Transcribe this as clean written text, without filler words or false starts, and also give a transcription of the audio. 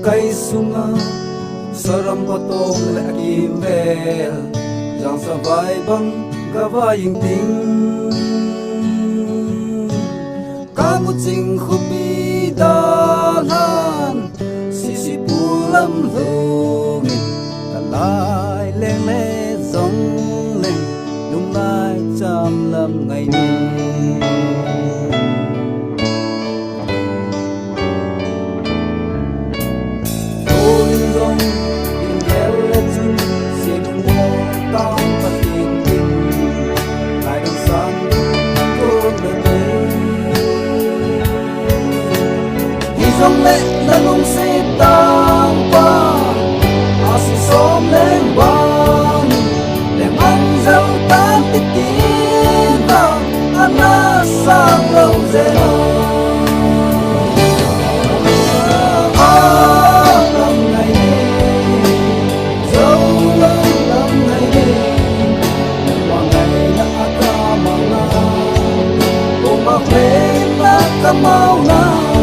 cây sunga saram patong le akim vel jang sa vai bang gawaying ting kamu ching khupi dalan sisipulam lungit talai leng le zong leng lung lai cham lam ngày ni dòng lệ đã lung si tang qua asi som lên bang để mang dấu tan tích kín vào ana sang lâu dễ năm ngày đi dấu năm ngày đi qua ngày đã ca mang na cùng mặc lên lá cam mau na